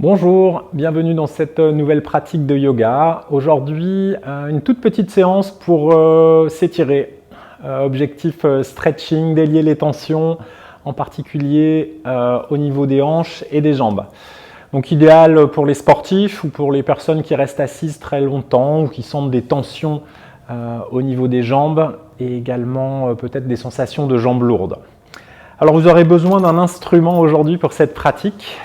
Bonjour, bienvenue dans cette nouvelle pratique de yoga. Aujourd'hui, une toute petite séance pour s'étirer. Objectif stretching, délier les tensions, en particulier au niveau des hanches et des jambes. Donc idéal pour les sportifs ou pour les personnes qui restent assises très longtemps ou qui sentent des tensions au niveau des jambes et également peut-être des sensations de jambes lourdes. Alors vous aurez besoin d'un instrument aujourd'hui pour cette pratique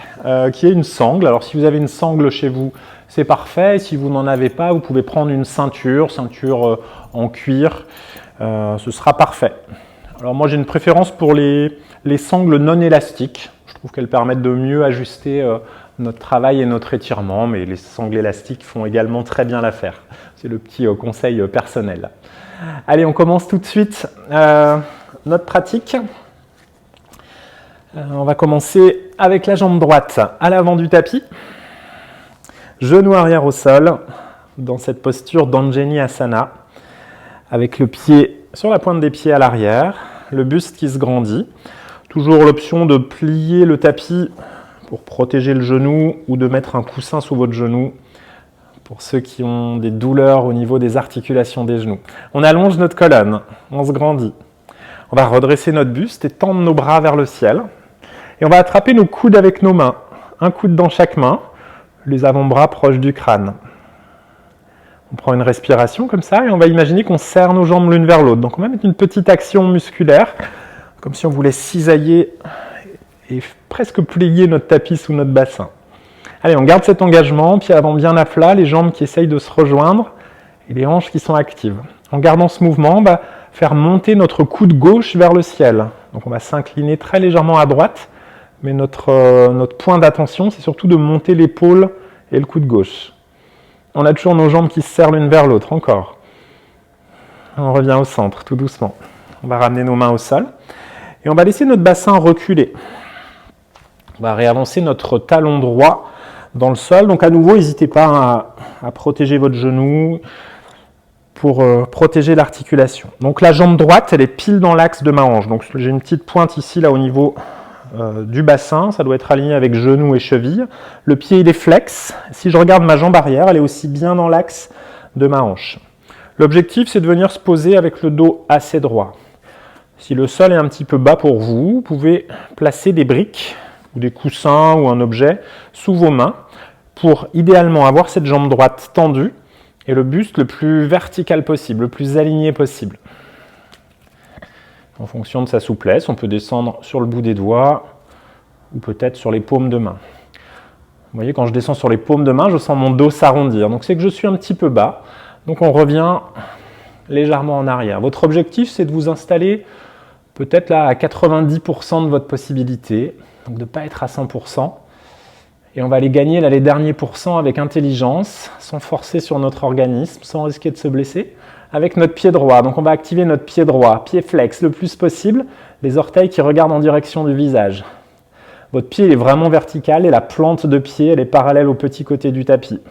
qui est une sangle. Alors si vous avez une sangle chez vous, c'est parfait. Si vous n'en avez pas, vous pouvez prendre une ceinture en cuir, ce sera parfait. Alors moi j'ai une préférence pour les sangles non élastiques. Je trouve qu'elles permettent de mieux ajuster notre travail et notre étirement, mais les sangles élastiques font également très bien l'affaire. C'est le petit conseil personnel. Allez, on commence tout de suite notre pratique. On va commencer avec la jambe droite à l'avant du tapis, genou arrière au sol, dans cette posture d'Anjani Asana, avec le pied sur la pointe des pieds à l'arrière, le buste qui se grandit. Toujours l'option de plier le tapis pour protéger le genou ou de mettre un coussin sous votre genou pour ceux qui ont des douleurs au niveau des articulations des genoux. On allonge notre colonne, on se grandit. On va redresser notre buste et tendre nos bras vers le ciel. Et on va attraper nos coudes avec nos mains. Un coude dans chaque main, les avant-bras proches du crâne. On prend une respiration comme ça et on va imaginer qu'on serre nos jambes l'une vers l'autre. Donc on va mettre une petite action musculaire, comme si on voulait cisailler et presque plier notre tapis sous notre bassin. Allez, on garde cet engagement, pieds avant bien à plat, les jambes qui essayent de se rejoindre et les hanches qui sont actives. En gardant ce mouvement, on va faire monter notre coude gauche vers le ciel. Donc on va s'incliner très légèrement à droite, mais notre point d'attention, c'est surtout de monter l'épaule et le coude gauche. On a toujours nos jambes qui se serrent l'une vers l'autre, encore. On revient au centre, tout doucement. On va ramener nos mains au sol et on va laisser notre bassin reculer. On va réavancer notre talon droit dans le sol. Donc à nouveau, n'hésitez pas à protéger votre genou pour protéger l'articulation. Donc la jambe droite, elle est pile dans l'axe de ma hanche. Donc j'ai une petite pointe ici, là au niveau du bassin, ça doit être aligné avec genou et cheville. Le pied, il est flex. Si je regarde ma jambe arrière, elle est aussi bien dans l'axe de ma hanche. L'objectif, c'est de venir se poser avec le dos assez droit. Si le sol est un petit peu bas pour vous, vous pouvez placer des briques ou des coussins ou un objet sous vos mains pour idéalement avoir cette jambe droite tendue et le buste le plus vertical possible, le plus aligné possible. En fonction de sa souplesse, on peut descendre sur le bout des doigts ou peut-être sur les paumes de main. Vous voyez, quand je descends sur les paumes de main, je sens mon dos s'arrondir. Donc c'est que je suis un petit peu bas. Donc on revient légèrement en arrière. Votre objectif, c'est de vous installer peut-être là à 90% de votre possibilité. Donc de ne pas être à 100%. Et on va aller gagner là, les derniers pourcents avec intelligence, sans forcer sur notre organisme, sans risquer de se blesser, avec notre pied droit. Donc on va activer notre pied droit, pied flex le plus possible, les orteils qui regardent en direction du visage. Votre pied est vraiment vertical et la plante de pied elle est parallèle au petit côté du tapis.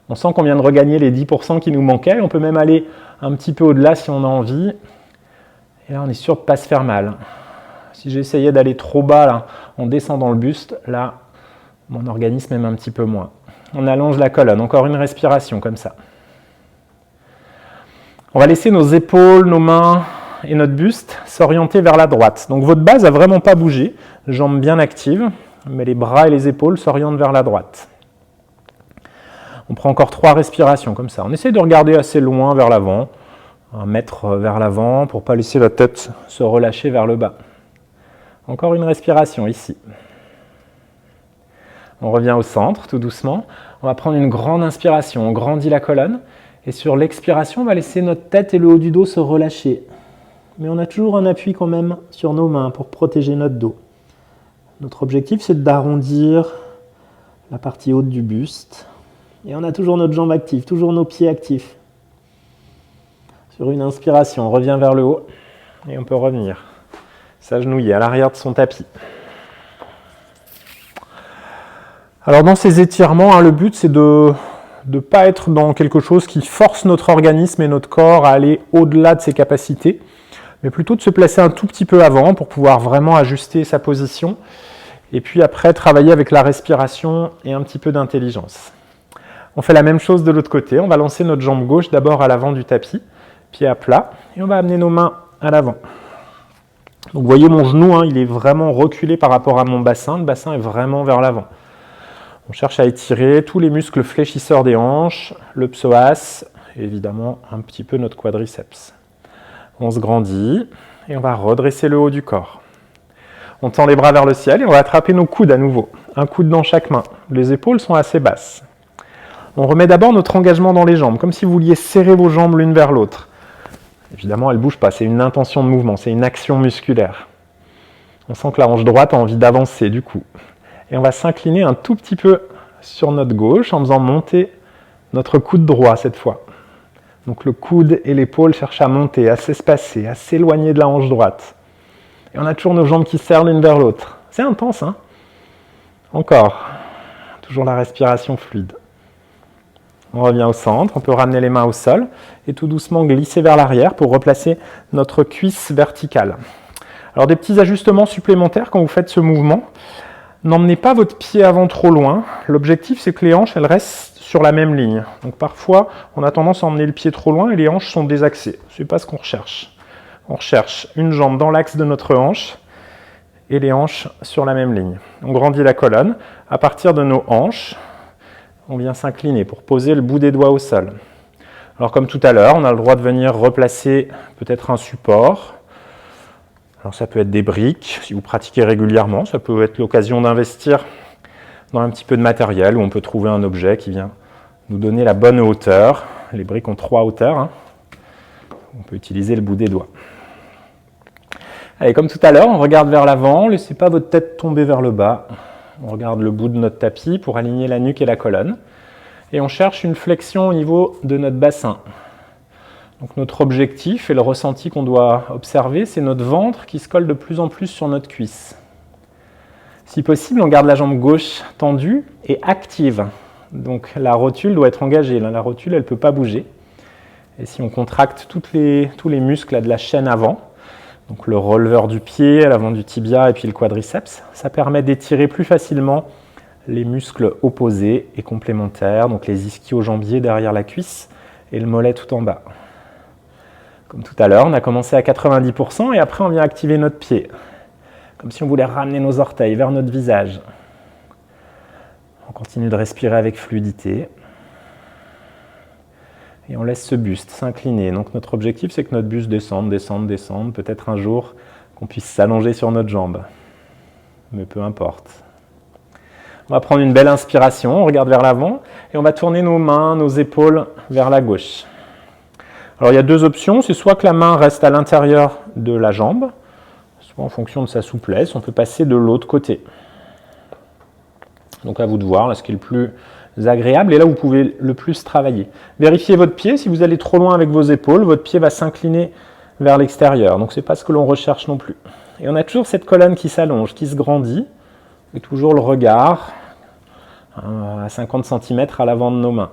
On sent qu'on vient de regagner les 10% qui nous manquaient, on peut même aller un petit peu au-delà si on a envie. Et là on est sûr de ne pas se faire mal. Si j'essayais d'aller trop bas là, en descendant le buste, là mon organisme aime un petit peu moins. On allonge la colonne, encore une respiration comme ça. On va laisser nos épaules, nos mains et notre buste s'orienter vers la droite. Donc votre base n'a vraiment pas bougé, jambes bien actives, mais les bras et les épaules s'orientent vers la droite. On prend encore 3 respirations comme ça. On essaie de regarder assez loin vers l'avant, 1 mètre vers l'avant pour ne pas laisser la tête se relâcher vers le bas. Encore une respiration ici. On revient au centre tout doucement. On va prendre une grande inspiration, on grandit la colonne. Et sur l'expiration, on va laisser notre tête et le haut du dos se relâcher. Mais on a toujours un appui quand même sur nos mains pour protéger notre dos. Notre objectif, c'est d'arrondir la partie haute du buste. Et on a toujours notre jambe active, toujours nos pieds actifs. Sur une inspiration, on revient vers le haut et on peut revenir s'agenouiller à l'arrière de son tapis. Alors dans ces étirements, le but c'est de ne pas être dans quelque chose qui force notre organisme et notre corps à aller au-delà de ses capacités, mais plutôt de se placer un tout petit peu avant pour pouvoir vraiment ajuster sa position Et puis après, travailler avec la respiration et un petit peu d'intelligence. On fait la même chose de l'autre côté. On va lancer notre jambe gauche d'abord à l'avant du tapis, pied à plat, et on va amener nos mains à l'avant. Donc vous voyez mon genou, hein, il est vraiment reculé par rapport à mon bassin. Le bassin est vraiment vers l'avant. On cherche à étirer tous les muscles fléchisseurs des hanches, le psoas, et évidemment un petit peu notre quadriceps. On se grandit et on va redresser le haut du corps. On tend les bras vers le ciel et on va attraper nos coudes à nouveau. Un coude dans chaque main. Les épaules sont assez basses. On remet d'abord notre engagement dans les jambes, comme si vous vouliez serrer vos jambes l'une vers l'autre. Évidemment, elles ne bougent pas, c'est une intention de mouvement, c'est une action musculaire. On sent que la hanche droite a envie d'avancer du coup. Et on va s'incliner un tout petit peu sur notre gauche en faisant monter notre coude droit cette fois. Donc le coude et l'épaule cherchent à monter, à s'espacer, à s'éloigner de la hanche droite. Et on a toujours nos jambes qui serrent l'une vers l'autre. C'est intense, hein? Encore. Toujours la respiration fluide. On revient au centre, on peut ramener les mains au sol et tout doucement glisser vers l'arrière pour replacer notre cuisse verticale. Alors des petits ajustements supplémentaires quand vous faites ce mouvement. N'emmenez pas votre pied avant trop loin. L'objectif, c'est que les hanches elles restent sur la même ligne. Donc parfois, on a tendance à emmener le pied trop loin et les hanches sont désaxées. Ce n'est pas ce qu'on recherche. On recherche une jambe dans l'axe de notre hanche et les hanches sur la même ligne. On grandit la colonne. À partir de nos hanches, on vient s'incliner pour poser le bout des doigts au sol. Alors comme tout à l'heure, on a le droit de venir replacer peut-être un support. Alors ça peut être des briques, si vous pratiquez régulièrement, ça peut être l'occasion d'investir dans un petit peu de matériel où on peut trouver un objet qui vient nous donner la bonne hauteur. Les briques ont 3 hauteurs, hein. On peut utiliser le bout des doigts. Allez, comme tout à l'heure, on regarde vers l'avant, ne laissez pas votre tête tomber vers le bas. On regarde le bout de notre tapis pour aligner la nuque et la colonne. Et on cherche une flexion au niveau de notre bassin. Donc notre objectif et le ressenti qu'on doit observer, c'est notre ventre qui se colle de plus en plus sur notre cuisse. Si possible, on garde la jambe gauche tendue et active. Donc la rotule doit être engagée. La rotule, elle ne peut pas bouger. Et si on contracte tous les muscles là, de la chaîne avant, donc le releveur du pied, l'avant du tibia et puis le quadriceps, ça permet d'étirer plus facilement les muscles opposés et complémentaires, donc les ischio-jambiers derrière la cuisse et le mollet tout en bas. Comme tout à l'heure, on a commencé à 90% et après on vient activer notre pied, comme si on voulait ramener nos orteils vers notre visage. On continue de respirer avec fluidité. Et on laisse ce buste s'incliner. Donc notre objectif, c'est que notre buste descende, peut-être un jour qu'on puisse s'allonger sur notre jambe. Mais peu importe. On va prendre une belle inspiration, on regarde vers l'avant et on va tourner nos mains, nos épaules vers la gauche. Alors il y a 2 options, c'est soit que la main reste à l'intérieur de la jambe, soit en fonction de sa souplesse, on peut passer de l'autre côté. Donc à vous de voir, là, ce qui est le plus agréable et là où vous pouvez le plus travailler. Vérifiez votre pied, si vous allez trop loin avec vos épaules, votre pied va s'incliner vers l'extérieur, donc ce n'est pas ce que l'on recherche non plus. Et on a toujours cette colonne qui s'allonge, qui se grandit, et toujours le regard à 50 cm à l'avant de nos mains.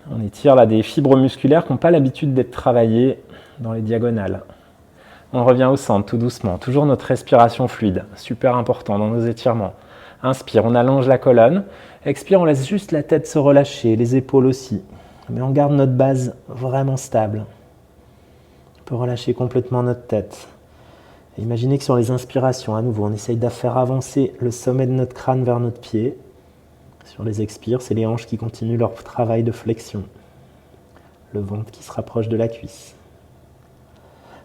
On étire là des fibres musculaires qui n'ont pas l'habitude d'être travaillées dans les diagonales. On revient au centre tout doucement, toujours notre respiration fluide, super important dans nos étirements. Inspire, on allonge la colonne. Expire, on laisse juste la tête se relâcher, les épaules aussi. Mais on garde notre base vraiment stable. On peut relâcher complètement notre tête. Et imaginez que sur les inspirations, à nouveau, on essaye de faire avancer le sommet de notre crâne vers notre pied. Sur les expires, c'est les hanches qui continuent leur travail de flexion. Le ventre qui se rapproche de la cuisse.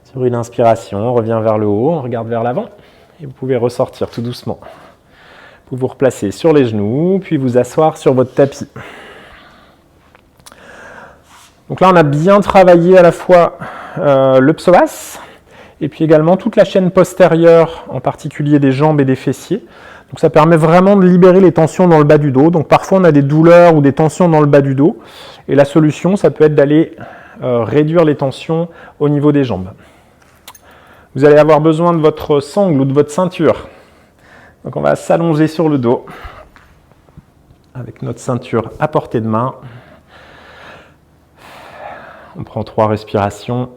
Sur une inspiration, on revient vers le haut, on regarde vers l'avant. Et vous pouvez ressortir tout doucement. Vous vous replacez sur les genoux, puis vous asseoir sur votre tapis. Donc là, on a bien travaillé à la fois le psoas, et puis également toute la chaîne postérieure, en particulier des jambes et des fessiers. Donc ça permet vraiment de libérer les tensions dans le bas du dos. Donc parfois, on a des douleurs ou des tensions dans le bas du dos, et la solution, ça peut être d'aller réduire les tensions au niveau des jambes. Vous allez avoir besoin de votre sangle ou de votre ceinture. Donc on va s'allonger sur le dos avec notre ceinture à portée de main. On prend 3 respirations.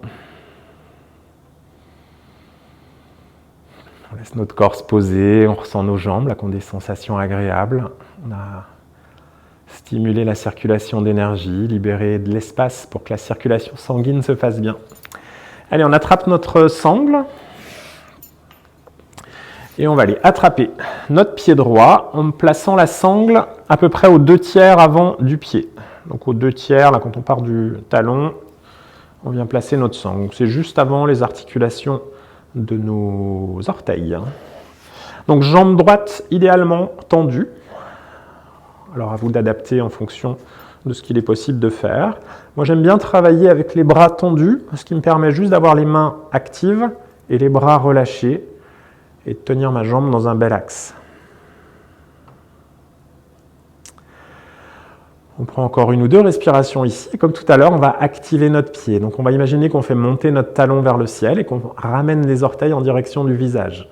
On On laisse notre corps se poser, on ressent nos jambes, là, qui ont des sensations agréables. On a stimulé la circulation d'énergie, libéré de l'espace pour que la circulation sanguine se fasse bien. Allez, on attrape notre sangle. Et on va aller attraper notre pied droit en plaçant la sangle à peu près aux 2/3 avant du pied. Donc aux 2/3, là, quand on part du talon, on vient placer notre sangle. C'est juste avant les articulations de nos orteils. Donc jambe droite idéalement tendue. Alors à vous d'adapter en fonction de ce qu'il est possible de faire. Moi j'aime bien travailler avec les bras tendus, ce qui me permet juste d'avoir les mains actives et les bras relâchés et de tenir ma jambe dans un bel axe. On prend encore une ou deux respirations ici. Et comme tout à l'heure, on va activer notre pied. Donc on va imaginer qu'on fait monter notre talon vers le ciel et qu'on ramène les orteils en direction du visage.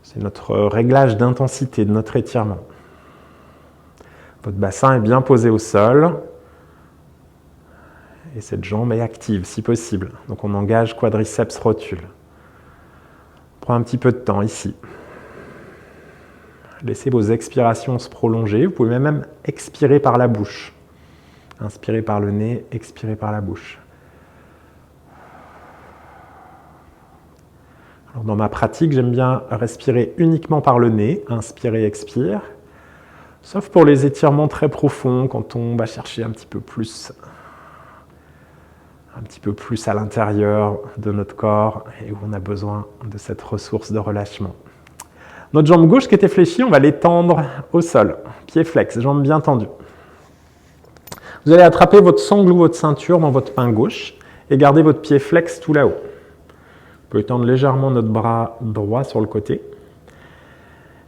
C'est notre réglage d'intensité, de notre étirement. Votre bassin est bien posé au sol. Et cette jambe est active, si possible. Donc on engage quadriceps rotule. On prend un petit peu de temps ici. Laissez vos expirations se prolonger. Vous pouvez même expirer par la bouche. Inspirez par le nez, expirez par la bouche. Alors dans ma pratique, j'aime bien respirer uniquement par le nez. Inspirez, expire. Sauf pour les étirements très profonds, quand on va chercher un petit peu plus à l'intérieur de notre corps et où on a besoin de cette ressource de relâchement. Notre jambe gauche qui était fléchie, on va l'étendre au sol. Pied flex, jambe bien tendue. Vous allez attraper votre sangle ou votre ceinture dans votre main gauche et garder votre pied flex tout là-haut. On peut étendre légèrement notre bras droit sur le côté.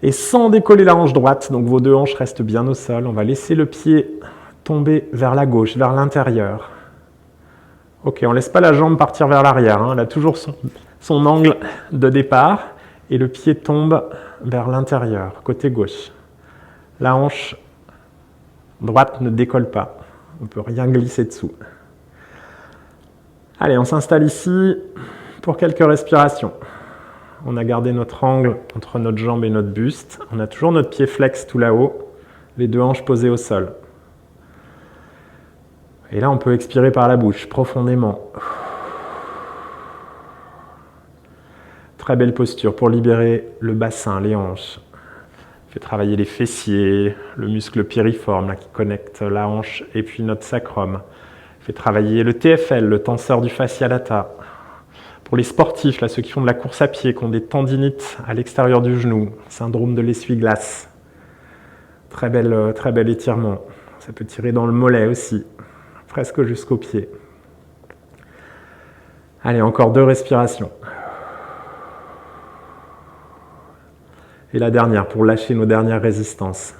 Et sans décoller la hanche droite, donc vos deux hanches restent bien au sol, on va laisser le pied tomber vers la gauche, vers l'intérieur. Ok, on ne laisse pas la jambe partir vers l'arrière, hein. Elle a toujours son angle de départ et le pied tombe vers l'intérieur, côté gauche. La hanche droite ne décolle pas, on ne peut rien glisser dessous. Allez, on s'installe ici pour quelques respirations. On a gardé notre angle entre notre jambe et notre buste. On a toujours notre pied flex tout là-haut, les deux hanches posées au sol. Et là, on peut expirer par la bouche, profondément. Très belle posture pour libérer le bassin, les hanches. Fait travailler les fessiers, le muscle piriforme là, qui connecte la hanche et puis notre sacrum. Fait travailler le TFL, le tenseur du fascia lata. Pour les sportifs, là, ceux qui font de la course à pied, qui ont des tendinites à l'extérieur du genou, syndrome de l'essuie-glace. Très bel étirement. Ça peut tirer dans le mollet aussi, presque jusqu'au pied. Allez, encore 2 respirations. Et la dernière, pour lâcher nos dernières résistances.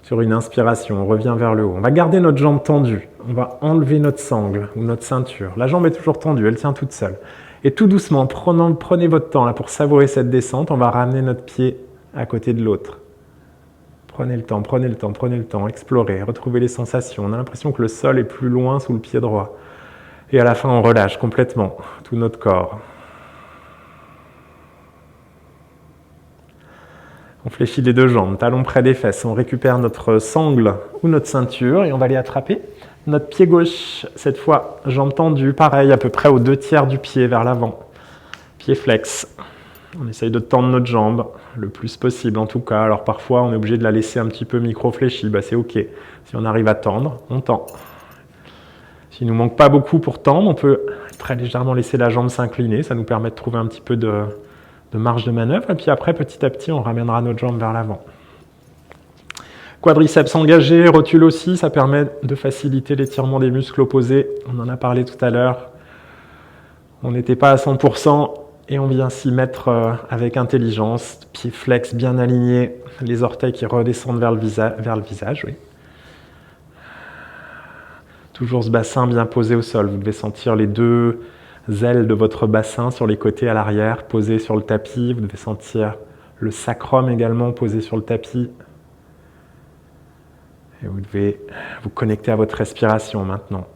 Sur une inspiration, on revient vers le haut. On va garder notre jambe tendue. On va enlever notre sangle ou notre ceinture. La jambe est toujours tendue, elle tient toute seule. Et tout doucement, prenez votre temps là, pour savourer cette descente. On va ramener notre pied à côté de l'autre. Prenez le temps, explorez, retrouvez les sensations. On a l'impression que le sol est plus loin sous le pied droit. Et à la fin, on relâche complètement tout notre corps. On fléchit les deux jambes, talons près des fesses. On récupère notre sangle ou notre ceinture et on va aller attraper notre pied gauche. Cette fois, jambe tendue, pareil, à peu près aux 2/3 du pied vers l'avant. Pied flex. On essaye de tendre notre jambe le plus possible en tout cas. Alors parfois, on est obligé de la laisser un petit peu micro-fléchie. C'est ok. Si on arrive à tendre, on tend. S'il ne nous manque pas beaucoup pour tendre, on peut très légèrement laisser la jambe s'incliner. Ça nous permet de trouver un petit peu de marge de manœuvre, et puis après, petit à petit, on ramènera notre jambe vers l'avant. Quadriceps engagé, rotule aussi, ça permet de faciliter l'étirement des muscles opposés. On en a parlé tout à l'heure. On n'était pas à 100%, et on vient s'y mettre avec intelligence. Pieds flex bien alignés, les orteils qui redescendent vers le visage. Oui. Toujours ce bassin bien posé au sol. Vous devez sentir les deux ailes de votre bassin sur les côtés à l'arrière, posées sur le tapis. Vous devez sentir le sacrum également posé sur le tapis. Et vous devez vous connecter à votre respiration maintenant.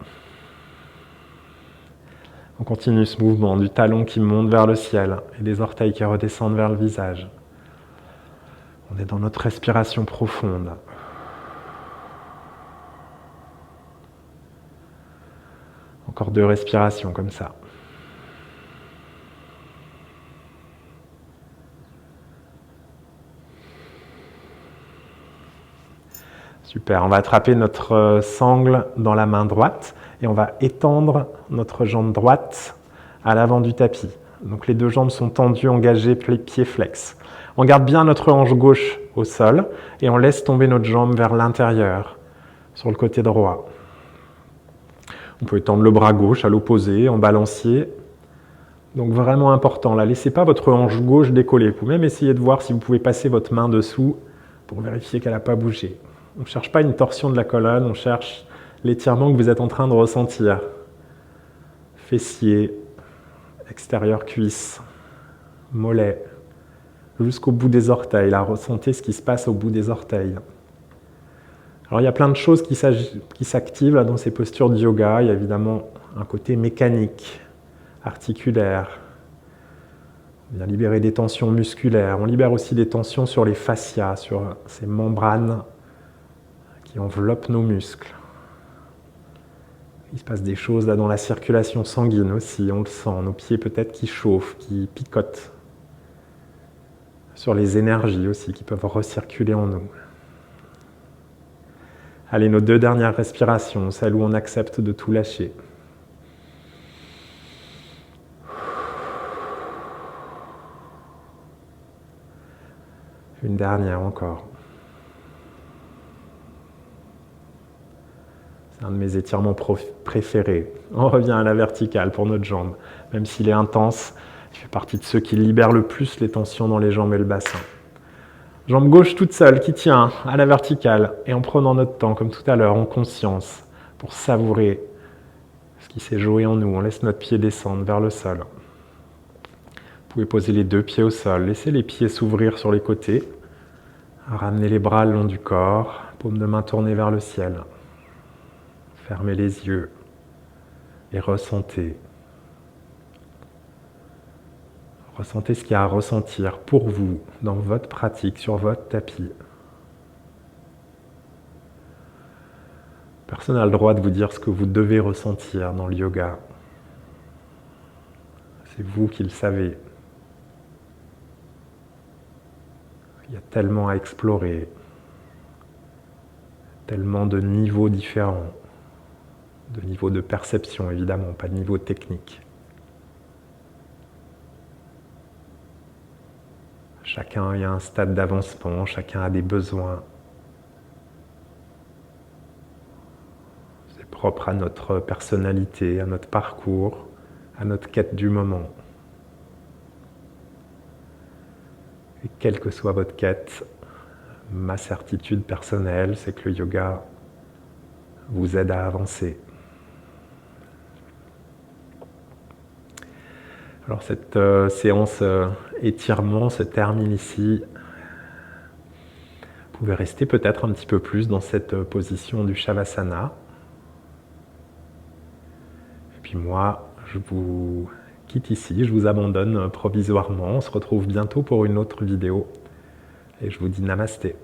On continue ce mouvement du talon qui monte vers le ciel et des orteils qui redescendent vers le visage. On est dans notre respiration profonde. Encore 2 respirations comme ça. Super, on va attraper notre sangle dans la main droite et on va étendre notre jambe droite à l'avant du tapis. Donc les 2 jambes sont tendues, engagées, pieds flex. On garde bien notre hanche gauche au sol et on laisse tomber notre jambe vers l'intérieur, sur le côté droit. On peut étendre le bras gauche à l'opposé, en balancier. Donc vraiment important, là, laissez pas votre hanche gauche décoller. Vous pouvez même essayer de voir si vous pouvez passer votre main dessous pour vérifier qu'elle n'a pas bougé. On ne cherche pas une torsion de la colonne, on cherche l'étirement que vous êtes en train de ressentir. Fessier, extérieur cuisse, mollet, jusqu'au bout des orteils. Là, ressentez ce qui se passe au bout des orteils. Alors il y a plein de choses qui s'activent dans ces postures de yoga. Il y a évidemment un côté mécanique, articulaire. On vient libérer des tensions musculaires. On libère aussi des tensions sur les fascias, sur ces membranes qui enveloppent nos muscles. Il se passe des choses là dans la circulation sanguine aussi, on le sent. Nos pieds peut-être qui chauffent, qui picotent. Sur les énergies aussi qui peuvent recirculer en nous. Allez, nos 2 dernières respirations, celles où on accepte de tout lâcher. Une dernière encore. C'est un de mes étirements préférés. On revient à la verticale pour notre jambe. Même s'il est intense, il fait partie de ceux qui libèrent le plus les tensions dans les jambes et le bassin. Jambe gauche toute seule qui tient à la verticale et en prenant notre temps, comme tout à l'heure, en conscience, pour savourer ce qui s'est joué en nous. On laisse notre pied descendre vers le sol. Vous pouvez poser les 2 pieds au sol, laissez les pieds s'ouvrir sur les côtés, ramener les bras le long du corps, paume de main tournée vers le ciel. Fermez les yeux et ressentez. Ressentez ce qu'il y a à ressentir pour vous, dans votre pratique, sur votre tapis. Personne n'a le droit de vous dire ce que vous devez ressentir dans le yoga. C'est vous qui le savez. Il y a tellement à explorer, tellement de niveaux différents, de niveaux de perception évidemment, pas de niveau technique. Chacun est à un stade d'avancement, chacun a des besoins. C'est propre à notre personnalité, à notre parcours, à notre quête du moment. Et quelle que soit votre quête, ma certitude personnelle, c'est que le yoga vous aide à avancer. Alors cette séance étirement se termine ici. Vous pouvez rester peut-être un petit peu plus dans cette position du Shavasana. Et puis moi, je vous quitte ici, je vous abandonne provisoirement. On se retrouve bientôt pour une autre vidéo. Et je vous dis namasté.